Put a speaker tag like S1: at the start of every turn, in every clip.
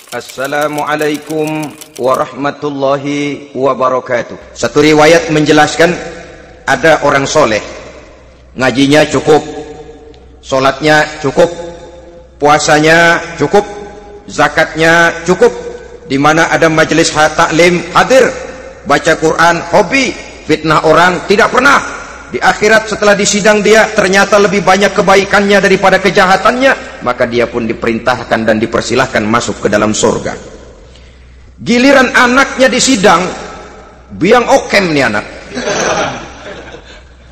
S1: Assalamualaikum warahmatullahi wabarakatuh. Satu riwayat menjelaskan ada orang soleh, ngajinya cukup, sholatnya cukup, puasanya cukup, zakatnya cukup, di mana ada majelis taklim hadir, baca Quran hobi, fitnah orang tidak pernah. Di akhirat setelah disidang dia ternyata lebih banyak kebaikannya daripada kejahatannya, maka dia pun diperintahkan dan dipersilahkan masuk ke dalam surga. Giliran anaknya disidang, biang okem nih anak.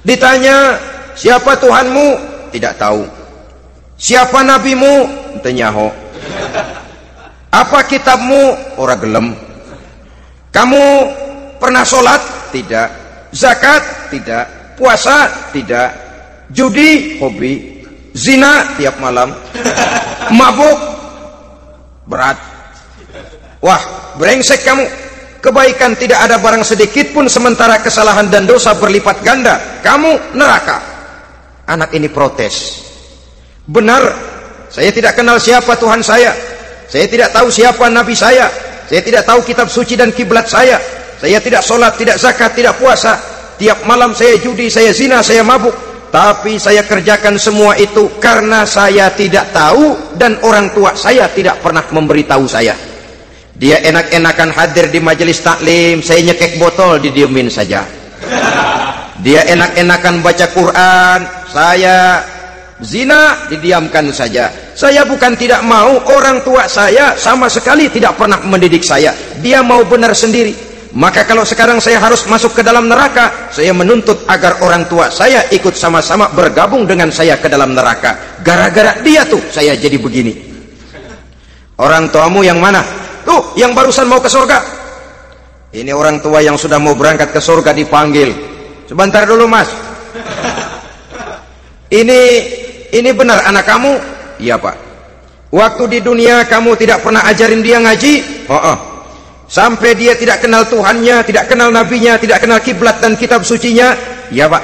S1: Ditanya, siapa Tuhanmu? Tidak tahu. Siapa nabimu? Tenyaho. Apa kitabmu? Ora gelem. Kamu pernah sholat? Tidak. Zakat? Tidak. Puasa? Tidak. Judi? Hobi. Zina? Tiap malam. Mabuk? Berat. Wah, brengsek kamu. Kebaikan tidak ada barang sedikit pun, sementara kesalahan dan dosa berlipat ganda. Kamu neraka. Anak ini protes. Benar, saya tidak kenal siapa Tuhan saya. Saya tidak tahu siapa Nabi saya. Saya tidak tahu kitab suci dan kiblat saya. Saya tidak sholat, tidak zakat, tidak puasa. Tiap malam saya judi, saya zina, saya mabuk. Tapi saya kerjakan semua itu karena saya tidak tahu dan orang tua saya tidak pernah memberitahu saya. Dia enak-enakan hadir di majelis taklim, saya nyekek botol, didiemin saja. Dia enak-enakan baca Quran, saya zina, didiamkan saja. Saya bukan tidak mau, orang tua saya sama sekali tidak pernah mendidik saya. Dia mau benar sendiri. Maka kalau sekarang saya harus masuk ke dalam neraka, saya menuntut agar orang tua saya ikut sama-sama bergabung dengan saya ke dalam neraka. Gara-gara dia tuh saya jadi begini. Orang tuamu yang mana? Tuh, yang barusan mau ke surga. Ini orang tua yang sudah mau berangkat ke surga dipanggil. Sebentar dulu mas. Ini benar anak kamu? Iya pak. Waktu di dunia kamu tidak pernah ajarin dia ngaji? Sampai dia tidak kenal Tuhannya, tidak kenal nabinya, tidak kenal kiblat dan kitab sucinya? Ya pak.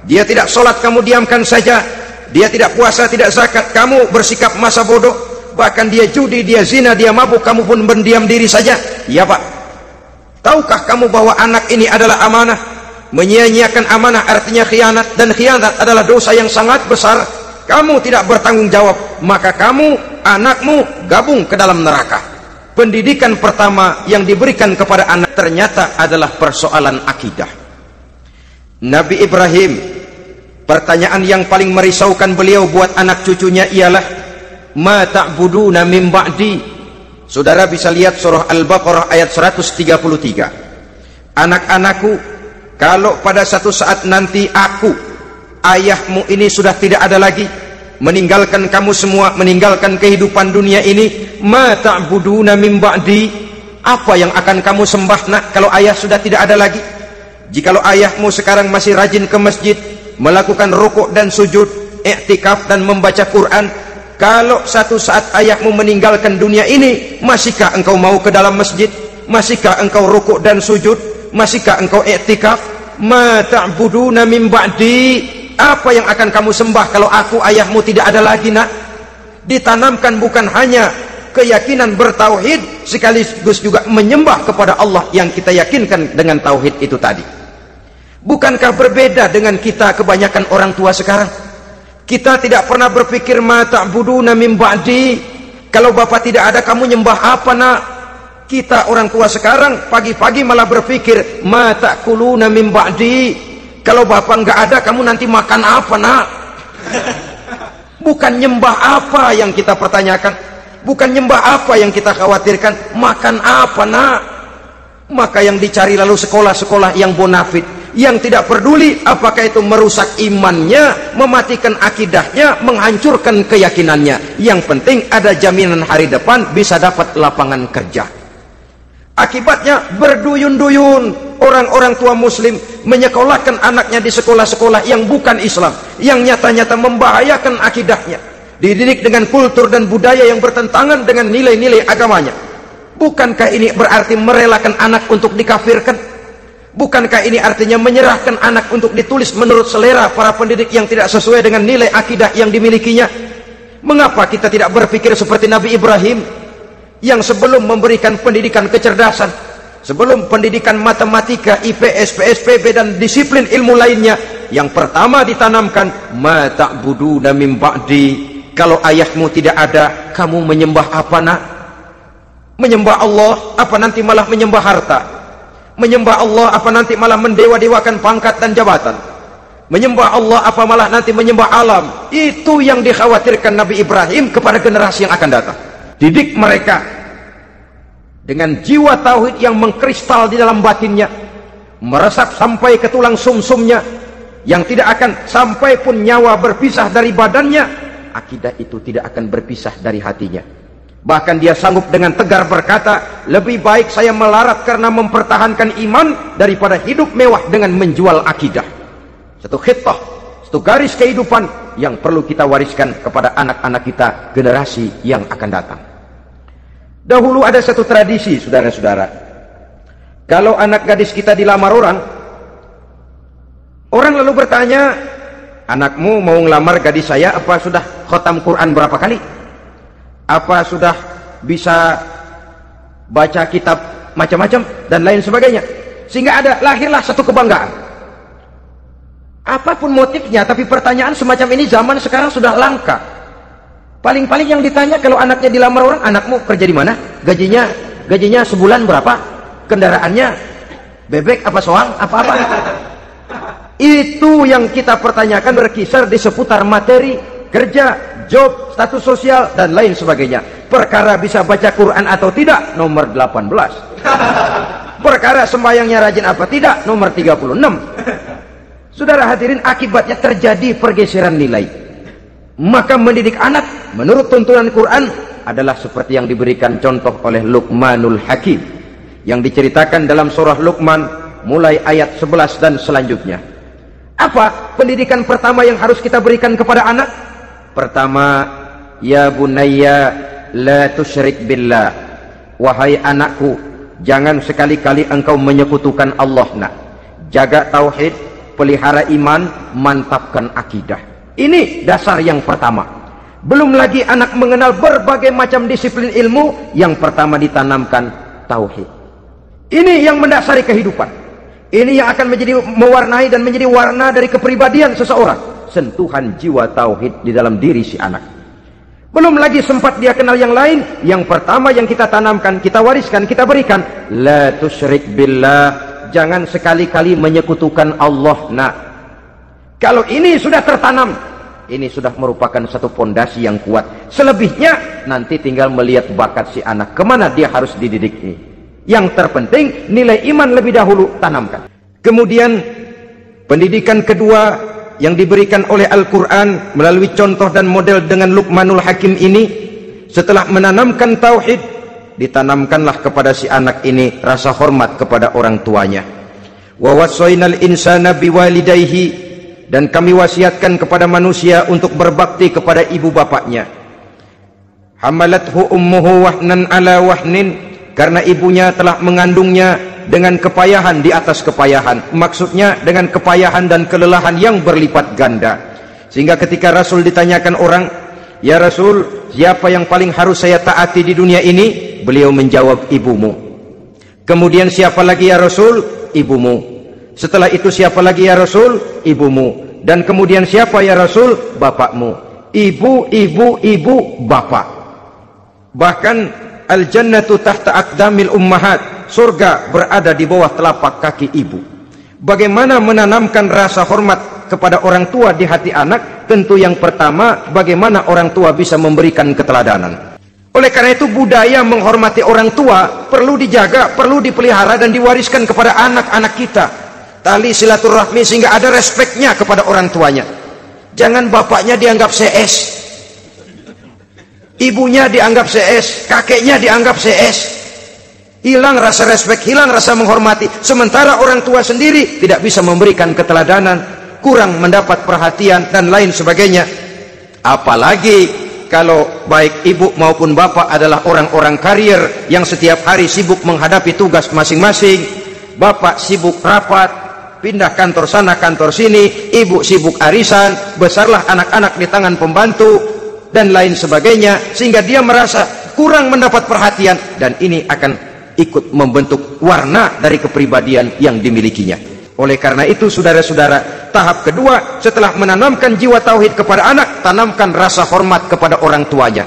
S1: Dia tidak sholat, kamu diamkan saja. Dia tidak puasa, tidak zakat, kamu bersikap masa bodoh. Bahkan dia judi, dia zina, dia mabuk, kamu pun berdiam diri saja. Ya pak. Tahukah kamu bahwa anak ini adalah amanah? Menyia-nyiakan amanah artinya khianat, dan khianat adalah dosa yang sangat besar. Kamu tidak bertanggung jawab, maka kamu, anakmu gabung ke dalam neraka. Pendidikan pertama yang diberikan kepada anak ternyata adalah persoalan akidah. Nabi Ibrahim, pertanyaan yang paling merisaukan beliau buat anak cucunya ialah ma ta'buduna min ba'di. Saudara bisa lihat surah Al-Baqarah ayat 133. Anak-anakku, kalau pada satu saat nanti aku, ayahmu ini sudah tidak ada lagi, meninggalkan kamu semua, meninggalkan kehidupan dunia ini, ma ta'buduna min ba'di, apa yang akan kamu sembah nak kalau ayah sudah tidak ada lagi? Jikalau ayahmu sekarang masih rajin ke masjid, melakukan rukuk dan sujud, i'tikaf dan membaca Quran, kalau satu saat ayahmu meninggalkan dunia ini, masihkah engkau mau ke dalam masjid? Masihkah engkau rukuk dan sujud? Masihkah engkau i'tikaf? Ma ta'buduna min ba'di, apa yang akan kamu sembah kalau aku ayahmu tidak ada lagi nak? Ditanamkan bukan hanya keyakinan bertauhid, sekaligus juga menyembah kepada Allah yang kita yakinkan dengan tauhid itu tadi. Bukankah berbeda dengan kita kebanyakan orang tua sekarang? Kita tidak pernah berpikir ma ta'buduna min ba'di, kalau bapak tidak ada kamu nyembah apa nak? Kita orang tua sekarang pagi-pagi malah berpikir ma ta'kuluna min ba'di, kalau bapak nggak ada kamu nanti makan apa nak? Bukan nyembah apa yang kita pertanyakan, bukan nyembah apa yang kita khawatirkan, makan apa nak? Maka yang dicari lalu sekolah-sekolah yang bonafit, yang tidak peduli apakah itu merusak imannya, mematikan akidahnya, menghancurkan keyakinannya. Yang penting ada jaminan hari depan bisa dapat lapangan kerja. Akibatnya berduyun-duyun orang-orang tua muslim menyekolahkan anaknya di sekolah-sekolah yang bukan Islam, yang nyata-nyata membahayakan akidahnya, dididik dengan kultur dan budaya yang bertentangan dengan nilai-nilai agamanya. Bukankah ini berarti merelakan anak untuk dikafirkan? Bukankah ini artinya menyerahkan anak untuk ditulis menurut selera para pendidik yang tidak sesuai dengan nilai akidah yang dimilikinya? Mengapa kita tidak berpikir seperti Nabi Ibrahim yang sebelum memberikan pendidikan kecerdasan, sebelum pendidikan matematika, IPS, PSPB dan disiplin ilmu lainnya, yang pertama ditanamkan, ma ta'buduna min ba'di, kalau ayahmu tidak ada, kamu menyembah apa nak? Menyembah Allah, apa nanti malah menyembah harta? Menyembah Allah, apa nanti malah mendewa-dewakan pangkat dan jabatan? Menyembah Allah, apa malah nanti menyembah alam? Itu yang dikhawatirkan Nabi Ibrahim kepada generasi yang akan datang. Didik mereka dengan jiwa tauhid yang mengkristal di dalam batinnya, meresap sampai ke tulang sumsumnya, yang tidak akan sampai pun nyawa berpisah dari badannya, akidah itu tidak akan berpisah dari hatinya. Bahkan dia sanggup dengan tegar berkata, lebih baik saya melarat karena mempertahankan iman daripada hidup mewah dengan menjual akidah. Satu khitah, satu garis kehidupan yang perlu kita wariskan kepada anak-anak kita, generasi yang akan datang. Dahulu ada satu tradisi, saudara-saudara, kalau anak gadis kita dilamar orang lalu bertanya, anakmu mau ngelamar gadis saya, apa sudah khotam Quran berapa kali? Apa sudah bisa baca kitab macam-macam dan lain sebagainya? Sehingga lahirlah satu kebanggaan. Apapun motifnya, tapi pertanyaan semacam ini zaman sekarang sudah langka. Paling-paling yang ditanya kalau anaknya dilamar orang, anakmu kerja di mana? Gajinya sebulan berapa? Kendaraannya bebek apa soang? Apa-apa? Itu yang kita pertanyakan berkisar di seputar materi, kerja, job, status sosial dan lain sebagainya. Perkara bisa baca Quran atau tidak, nomor 18. Perkara sembahyangnya rajin apa tidak, nomor 36. Saudara hadirin, akibatnya terjadi pergeseran nilai. Maka mendidik anak menurut tuntunan Quran adalah seperti yang diberikan contoh oleh Luqmanul Hakim, yang diceritakan dalam surah Luqman mulai ayat 11 dan selanjutnya. Apa pendidikan pertama yang harus kita berikan kepada anak? Pertama, ya bunayya la tusyrik billah, wahai anakku, jangan sekali-kali engkau menyekutukan Allah nak. Jaga tauhid, pelihara iman, mantapkan akidah. Ini dasar yang pertama. Belum lagi anak mengenal berbagai macam disiplin ilmu, yang pertama ditanamkan tauhid. Ini yang mendasari kehidupan. Ini yang akan mewarnai dan menjadi warna dari kepribadian seseorang. Sentuhan jiwa tauhid di dalam diri si anak. Belum lagi sempat dia kenal yang lain, yang pertama yang kita tanamkan, kita wariskan, kita berikan, la tusyrik billah, jangan sekali-kali menyekutukan Allah nak. Kalau ini sudah tertanam, ini sudah merupakan satu pondasi yang kuat. Selebihnya nanti tinggal melihat bakat si anak, kemana dia harus dididik ini. Yang terpenting nilai iman lebih dahulu tanamkan. Kemudian pendidikan kedua yang diberikan oleh Al-Quran melalui contoh dan model dengan Luqmanul Hakim ini, setelah menanamkan tauhid, ditanamkanlah kepada si anak ini rasa hormat kepada orang tuanya. Wa wassaynal insana biwalidayhi, dan kami wasiatkan kepada manusia untuk berbakti kepada ibu bapaknya. Hamalathu ummuhu wahnan ala wahnin, karena ibunya telah mengandungnya dengan kepayahan di atas kepayahan. Maksudnya dengan kepayahan dan kelelahan yang berlipat ganda. Sehingga ketika Rasul ditanyakan orang, ya Rasul, siapa yang paling harus saya taati di dunia ini? Beliau menjawab, ibumu. Kemudian siapa lagi ya Rasul? Ibumu. Setelah itu siapa lagi ya Rasul? Ibumu. Dan kemudian siapa ya Rasul? Bapakmu. Ibu, ibu, ibu, bapak. Bahkan al-jannatu tahta aqdamil ummahat, surga berada di bawah telapak kaki ibu. Bagaimana menanamkan rasa hormat kepada orang tua di hati anak? Tentu yang pertama, bagaimana orang tua bisa memberikan keteladanan. Oleh karena itu budaya menghormati orang tua perlu dijaga, perlu dipelihara dan diwariskan kepada anak-anak kita. Tali silaturahmi sehingga ada respeknya kepada orang tuanya. Jangan bapaknya dianggap CS, ibunya dianggap CS, kakeknya dianggap CS. Hilang rasa respek, hilang rasa menghormati. Sementara orang tua sendiri tidak bisa memberikan keteladanan, kurang mendapat perhatian dan lain sebagainya. Apalagi kalau baik ibu maupun bapak adalah orang-orang karier yang setiap hari sibuk menghadapi tugas masing-masing. Bapak sibuk rapat, pindah kantor sana kantor sini, ibu sibuk arisan, besarlah anak-anak di tangan pembantu dan lain sebagainya, sehingga dia merasa kurang mendapat perhatian, dan ini akan ikut membentuk warna dari kepribadian yang dimilikinya. Oleh karena itu saudara-saudara, tahap kedua setelah menanamkan jiwa tauhid kepada anak, tanamkan rasa hormat kepada orang tuanya.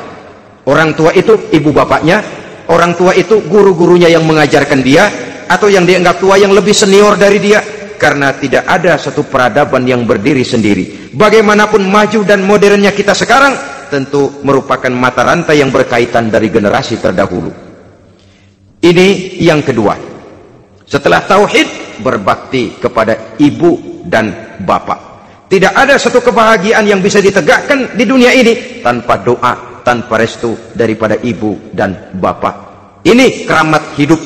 S1: Orang tua itu ibu bapaknya, orang tua itu guru-gurunya yang mengajarkan dia, atau yang dianggap tua yang lebih senior dari dia. Karena tidak ada satu peradaban yang berdiri sendiri. Bagaimanapun maju dan modernnya kita sekarang, tentu merupakan mata rantai yang berkaitan dari generasi terdahulu. Ini yang kedua. Setelah tauhid, berbakti kepada ibu dan bapak. Tidak ada satu kebahagiaan yang bisa ditegakkan di dunia ini tanpa doa, tanpa restu daripada ibu dan bapak. Ini keramat hidup.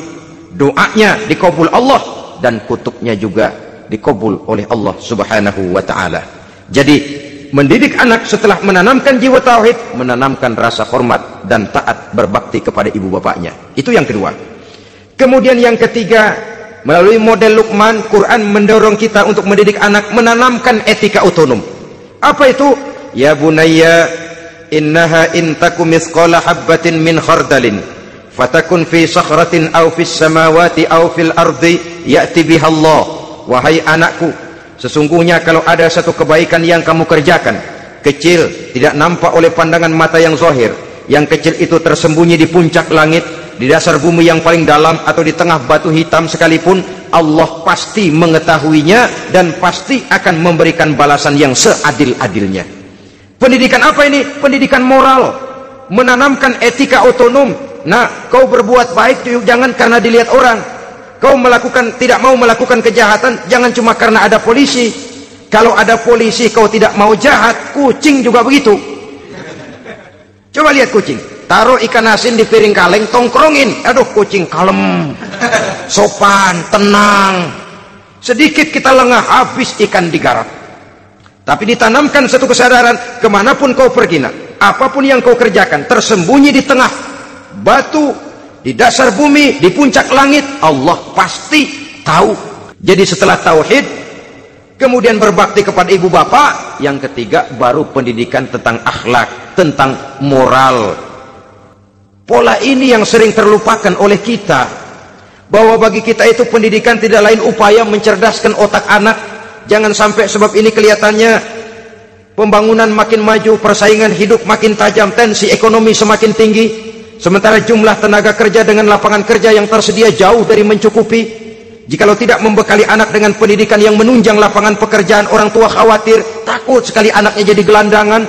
S1: Doanya dikabul Allah, dan kutuknya juga dikabul oleh Allah Subhanahu wa ta'ala. Jadi mendidik anak setelah menanamkan jiwa tauhid, menanamkan rasa hormat dan taat berbakti kepada ibu bapaknya. Itu yang kedua. Kemudian yang ketiga, melalui model Luqman, Quran mendorong kita untuk mendidik anak menanamkan etika otonom. Apa itu? Ya bunayya innaha in takum mithqala habbatin min khardalin fatakun fi sakhratin aw fis samawati aw fil ardi ya'ti biha Allah. Wahai anakku, sesungguhnya kalau ada satu kebaikan yang kamu kerjakan, kecil, tidak nampak oleh pandangan mata yang zahir, yang kecil itu tersembunyi di puncak langit, di dasar bumi yang paling dalam, atau di tengah batu hitam sekalipun, Allah pasti mengetahuinya dan pasti akan memberikan balasan yang seadil-adilnya. Pendidikan apa ini? Pendidikan moral, menanamkan etika otonom. Nah, kau berbuat baik jangan karena dilihat orang. Kau tidak mau melakukan kejahatan jangan cuma karena ada polisi. Kalau ada polisi kau tidak mau jahat, kucing juga begitu. Coba lihat kucing, taruh ikan asin di piring kaleng, tongkrongin, aduh kucing kalem, sopan, tenang. Sedikit kita lengah, habis ikan digarap. Tapi ditanamkan satu kesadaran, kemanapun kau pergi, apapun yang kau kerjakan, tersembunyi di tengah batu, di dasar bumi, di puncak langit, Allah pasti tahu. Jadi setelah tauhid, kemudian berbakti kepada ibu bapak, yang ketiga baru pendidikan tentang akhlak, tentang moral. Pola ini yang sering terlupakan oleh kita, bahwa bagi kita itu pendidikan tidak lain upaya mencerdaskan otak anak. Jangan sampai sebab ini kelihatannya pembangunan makin maju, persaingan hidup makin tajam, tensi ekonomi semakin tinggi, sementara jumlah tenaga kerja dengan lapangan kerja yang tersedia jauh dari mencukupi. Jikalau tidak membekali anak dengan pendidikan yang menunjang lapangan pekerjaan, orang tua khawatir, takut sekali anaknya jadi gelandangan.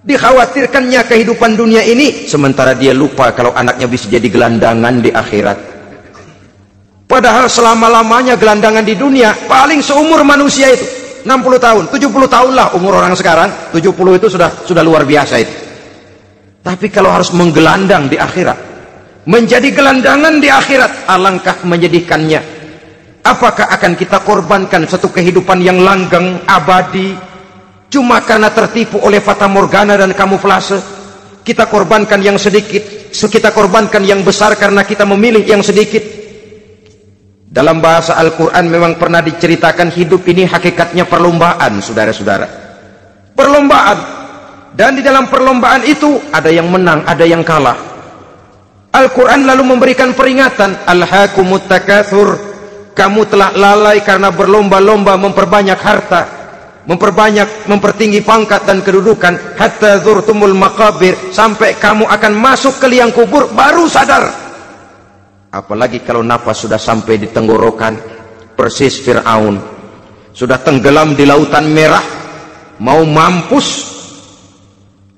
S1: Dikhawatirkannya kehidupan dunia ini, sementara dia lupa kalau anaknya bisa jadi gelandangan di akhirat. Padahal selama-lamanya gelandangan di dunia paling seumur manusia itu 60 tahun, 70 tahun lah umur orang sekarang. 70 itu sudah luar biasa itu. Tapi kalau harus menggelandang di akhirat, menjadi gelandangan di akhirat, alangkah menyedihkannya. Apakah akan kita korbankan satu kehidupan yang langgeng, abadi, cuma karena tertipu oleh fata morgana dan kamuflase? Kita korbankan yang sedikit, kita korbankan yang besar karena kita memilih yang sedikit. Dalam bahasa Al-Quran memang pernah diceritakan hidup ini hakikatnya perlombaan, saudara-saudara. Perlombaan. Dan di dalam perlombaan itu ada yang menang, ada yang kalah. Al-Quran lalu memberikan peringatan, Alhaakumut takatsur, kamu telah lalai karena berlomba-lomba memperbanyak harta, mempertinggi pangkat dan kedudukan, hatta zurtumul maqabir, sampai kamu akan masuk ke liang kubur baru sadar. Apalagi kalau nafas sudah sampai di tenggorokan, persis Fir'aun, sudah tenggelam di lautan merah, mau mampus,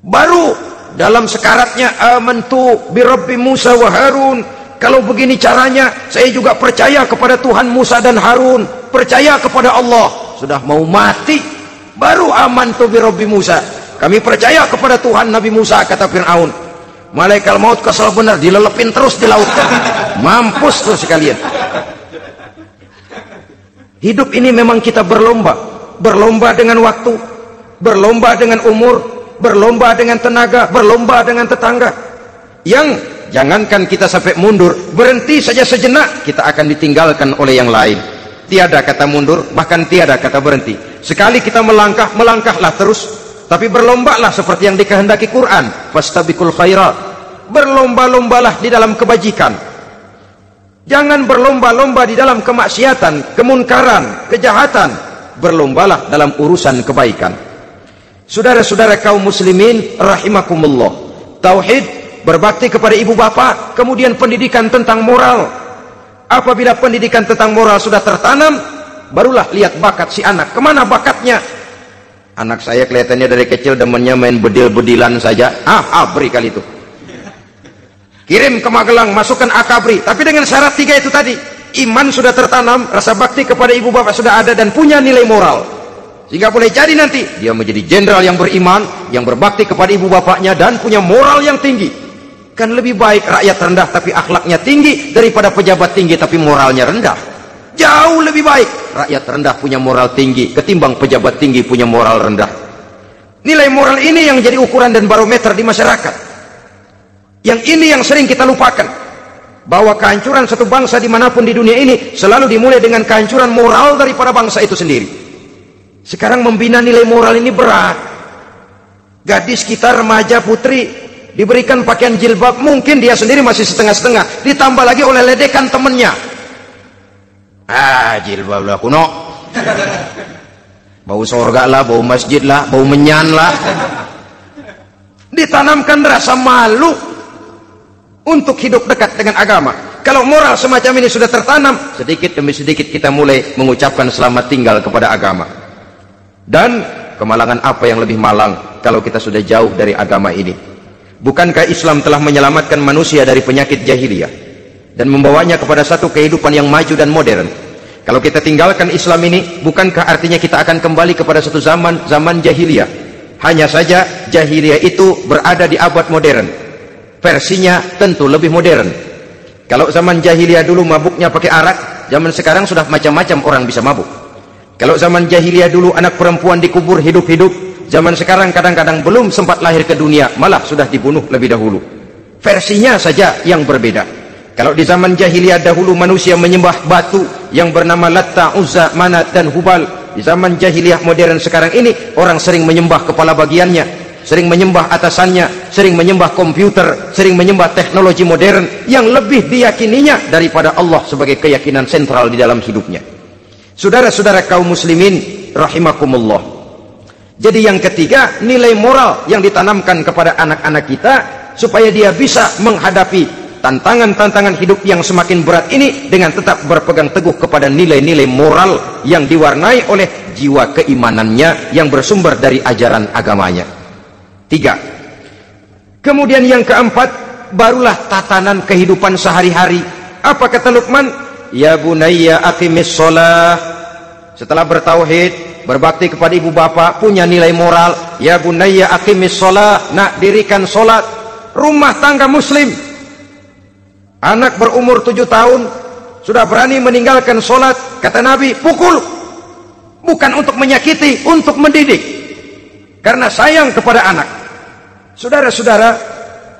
S1: baru dalam sekaratnya, amantu bi Rabbi Musa wa Harun, kalau begini caranya saya juga percaya kepada Tuhan Musa dan Harun, percaya kepada Allah. Sudah mau mati baru amantu bi Rabbi Musa, kami percaya kepada Tuhan Nabi Musa, kata Fir'aun. Malaikat maut kesal benar, dilelepin terus di laut, mampus terus sekalian. Hidup ini memang kita berlomba, berlomba dengan waktu, berlomba dengan umur, berlomba dengan tenaga, berlomba dengan tetangga. Yang jangankan kita sampai mundur, berhenti saja sejenak, kita akan ditinggalkan oleh yang lain. Tiada kata mundur, bahkan tiada kata berhenti. Sekali kita melangkah, melangkahlah terus. Tapi berlombalah seperti yang dikehendaki Quran, fastabiqul khairat, berlomba-lombalah di dalam kebajikan. Jangan berlomba-lomba di dalam kemaksiatan, kemunkaran, kejahatan. Berlombalah dalam urusan kebaikan. Saudara-saudara kaum muslimin rahimakumullah, tauhid, berbakti kepada ibu bapak, kemudian pendidikan tentang moral. Apabila pendidikan tentang moral sudah tertanam, barulah lihat bakat si anak. Kemana bakatnya? Anak saya kelihatannya dari kecil demennya main bedil-bedilan saja. Abri kali itu. Kirim ke Magelang, masukkan akabri. Tapi dengan syarat 3 itu tadi. Iman sudah tertanam, rasa bakti kepada ibu bapak sudah ada, dan punya nilai moral. Sehingga boleh jadi nanti dia menjadi jenderal yang beriman, yang berbakti kepada ibu bapaknya, dan punya moral yang tinggi. Kan lebih baik rakyat rendah tapi akhlaknya tinggi, daripada pejabat tinggi tapi moralnya rendah. Jauh lebih baik rakyat rendah punya moral tinggi ketimbang pejabat tinggi punya moral rendah. Nilai moral ini yang jadi ukuran dan barometer di masyarakat. Yang ini yang sering kita lupakan, bahwa kehancuran satu bangsa dimanapun di dunia ini selalu dimulai dengan kehancuran moral daripada bangsa itu sendiri. Sekarang membina nilai moral ini berat. Gadis kita, remaja, putri, diberikan pakaian jilbab, mungkin dia sendiri masih setengah-setengah, ditambah lagi oleh ledekan temennya. Jilbab lah kuno, bau sorga lah, bau masjid lah, bau menyan lah. Ditanamkan rasa malu untuk hidup dekat dengan agama. Kalau moral semacam ini sudah tertanam, sedikit demi sedikit kita mulai mengucapkan selamat tinggal kepada agama. Dan kemalangan apa yang lebih malang kalau kita sudah jauh dari agama ini? Bukankah Islam telah menyelamatkan manusia dari penyakit jahiliyah dan membawanya kepada satu kehidupan yang maju dan modern? Kalau kita tinggalkan Islam ini, bukankah artinya kita akan kembali kepada satu zaman jahiliyah? Hanya saja jahiliyah itu berada di abad modern. Versinya tentu lebih modern. Kalau zaman jahiliyah dulu mabuknya pakai arak, zaman sekarang sudah macam-macam orang bisa mabuk. Kalau zaman jahiliyah dulu anak perempuan dikubur hidup-hidup, zaman sekarang kadang-kadang belum sempat lahir ke dunia, malah sudah dibunuh lebih dahulu. Versinya saja yang berbeda. Kalau di zaman jahiliyah dahulu manusia menyembah batu yang bernama Latta, Uzza, Manat, dan Hubal. Di zaman jahiliyah modern sekarang ini, orang sering menyembah kepala bagiannya, sering menyembah atasannya, sering menyembah komputer, sering menyembah teknologi modern yang lebih diyakininya daripada Allah sebagai keyakinan sentral di dalam hidupnya. Saudara-saudara kaum muslimin rahimakumullah. Jadi yang ketiga, nilai moral yang ditanamkan kepada anak-anak kita supaya dia bisa menghadapi tantangan-tantangan hidup yang semakin berat ini dengan tetap berpegang teguh kepada nilai-nilai moral yang diwarnai oleh jiwa keimanannya yang bersumber dari ajaran agamanya. 3. Kemudian yang keempat, barulah tatanan kehidupan sehari-hari. Apa kata Luqman? Ya bunayya aqimis shalah. Setelah bertauhid, berbakti kepada ibu bapak, punya nilai moral. Ya bunayya aqimis shalah, nak dirikan salat. Rumah tangga muslim. Anak berumur 7 tahun sudah berani meninggalkan salat, kata Nabi, pukul. Bukan untuk menyakiti, untuk mendidik. Karena sayang kepada anak. Saudara-saudara,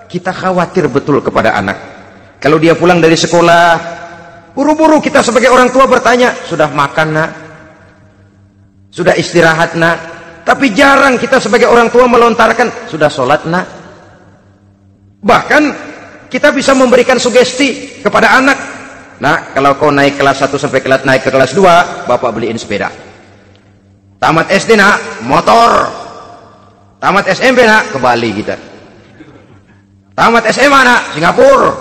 S1: kita khawatir betul kepada anak. Kalau dia pulang dari sekolah, buru-buru kita sebagai orang tua bertanya, sudah makan nak? Sudah istirahat nak? Tapi jarang kita sebagai orang tua melontarkan, sudah sholat nak? Bahkan kita bisa memberikan sugesti kepada anak. Nah, kalau kau naik kelas 1 sampai naik ke kelas 2, bapak beliin sepeda. Tamat SD nak, motor. Tamat SMP nak, ke Bali kita. Tamat SMA nak, Singapura.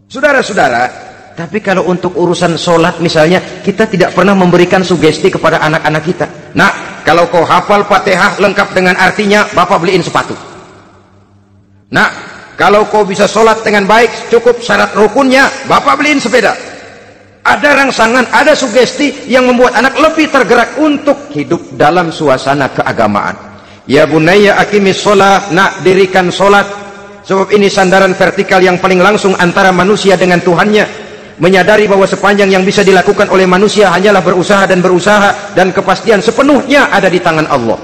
S1: Saudara-saudara, tapi kalau untuk urusan sholat misalnya, kita tidak pernah memberikan sugesti kepada anak-anak kita. Nak, kalau kau hafal Fatihah lengkap dengan artinya, bapak beliin sepatu. Nak, kalau kau bisa sholat dengan baik, cukup syarat rukunnya, bapak beliin sepeda. Ada rangsangan, ada sugesti yang membuat anak lebih tergerak untuk hidup dalam suasana keagamaan. Ya bunayya aqimis sholat, nak dirikan sholat. Sebab ini sandaran vertikal yang paling langsung antara manusia dengan Tuhannya. Menyadari bahwa sepanjang yang bisa dilakukan oleh manusia hanyalah berusaha, dan kepastian sepenuhnya ada di tangan Allah.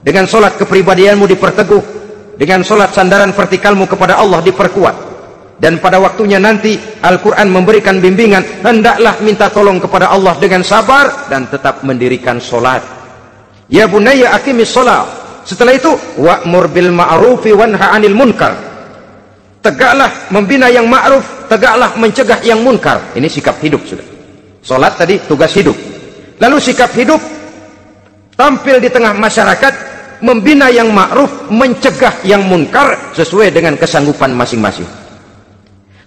S1: Dengan sholat kepribadianmu diperteguh, dengan sholat sandaran vertikalmu kepada Allah diperkuat. Dan pada waktunya nanti Al-Quran memberikan bimbingan, hendaklah minta tolong kepada Allah dengan sabar dan tetap mendirikan sholat. Ya bunayya aqimis sholat. Setelah itu wa'mur bil ma'rufi wanha 'anil munkar. tegaklah membina yang ma'ruf, tegaklah mencegah yang munkar. Ini sikap hidup sudah. Salat tadi tugas hidup. Lalu sikap hidup tampil di tengah masyarakat, membina yang ma'ruf, mencegah yang munkar sesuai dengan kesanggupan masing-masing.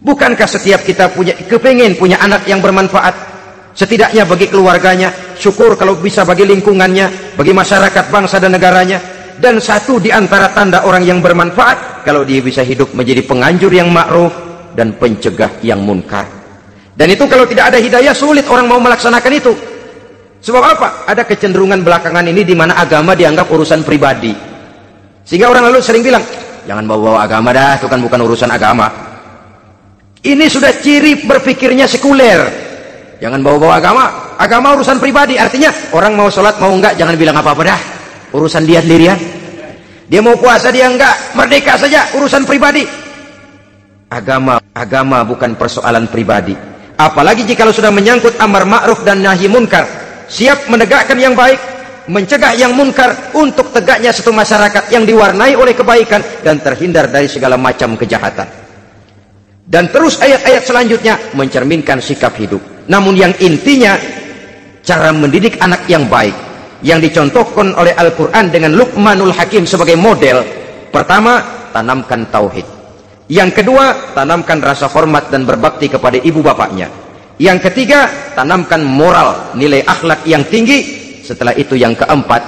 S1: Bukankah setiap kita kepingin punya anak yang bermanfaat, setidaknya bagi keluarganya, syukur kalau bisa bagi lingkungannya, bagi masyarakat, bangsa dan negaranya. Dan satu di antara tanda orang yang bermanfaat, kalau dia bisa hidup menjadi penganjur yang ma'ruf dan pencegah yang munkar. Dan itu kalau tidak ada hidayah, sulit orang mau melaksanakan itu. Sebab apa? Ada kecenderungan belakangan ini di mana agama dianggap urusan pribadi. Sehingga orang lalu sering bilang, jangan bawa-bawa agama dah, itu kan bukan urusan agama. Ini sudah ciri berpikirnya sekuler. Jangan bawa-bawa agama. Agama urusan pribadi. Artinya orang mau sholat mau enggak jangan bilang apa-apa dah. Urusan dia sendirian. Dia mau puasa dia enggak, merdeka saja, urusan pribadi. Agama bukan persoalan pribadi. Apalagi jika sudah menyangkut amar ma'ruf dan nahi munkar. Siap menegakkan yang baik, mencegah yang munkar untuk tegaknya satu masyarakat yang diwarnai oleh kebaikan dan terhindar dari segala macam kejahatan. Dan terus ayat-ayat selanjutnya mencerminkan sikap hidup. Namun yang intinya cara mendidik anak yang baik yang dicontohkan oleh Al-Quran dengan Luqmanul Hakim sebagai model. Pertama, tanamkan tauhid. Yang kedua, tanamkan rasa hormat dan berbakti kepada ibu bapaknya. Yang ketiga, tanamkan moral, nilai akhlak yang tinggi. Setelah itu yang keempat,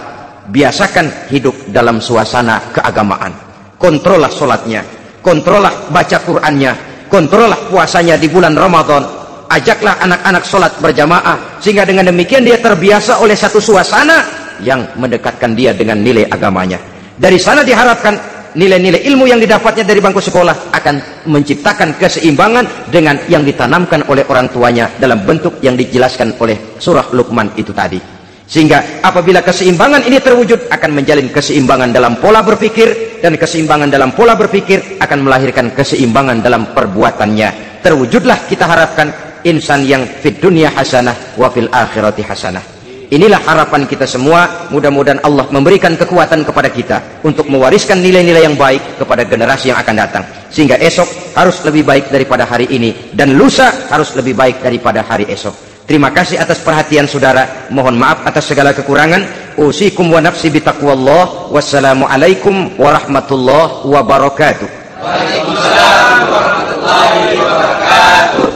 S1: biasakan hidup dalam suasana keagamaan. Kontrollah sholatnya, kontrollah baca Qur'annya, kontrollah puasanya di bulan Ramadan. Ajaklah anak-anak sholat berjamaah, sehingga dengan demikian dia terbiasa oleh satu suasana yang mendekatkan dia dengan nilai agamanya. Dari sana diharapkan nilai-nilai ilmu yang didapatnya dari bangku sekolah akan menciptakan keseimbangan dengan yang ditanamkan oleh orang tuanya dalam bentuk yang dijelaskan oleh surah Luqman itu tadi. Sehingga apabila keseimbangan ini terwujud, akan menjalin keseimbangan dalam pola berpikir, dan keseimbangan dalam pola berpikir akan melahirkan keseimbangan dalam perbuatannya. Terwujudlah kita harapkan insan yang fid dunya hasanah wa fil akhirati hasanah. Inilah harapan kita semua. Mudah-mudahan Allah memberikan kekuatan kepada kita untuk mewariskan nilai-nilai yang baik kepada generasi yang akan datang, sehingga esok harus lebih baik daripada hari ini, dan lusa harus lebih baik daripada hari esok. Terima kasih atas perhatian saudara. Mohon maaf atas segala kekurangan. Usikum wa nafsi bitaqwallah. Wassalamualaikum warahmatullahi wabarakatuh. Waalaikumsalam warahmatullahi wabarakatuh.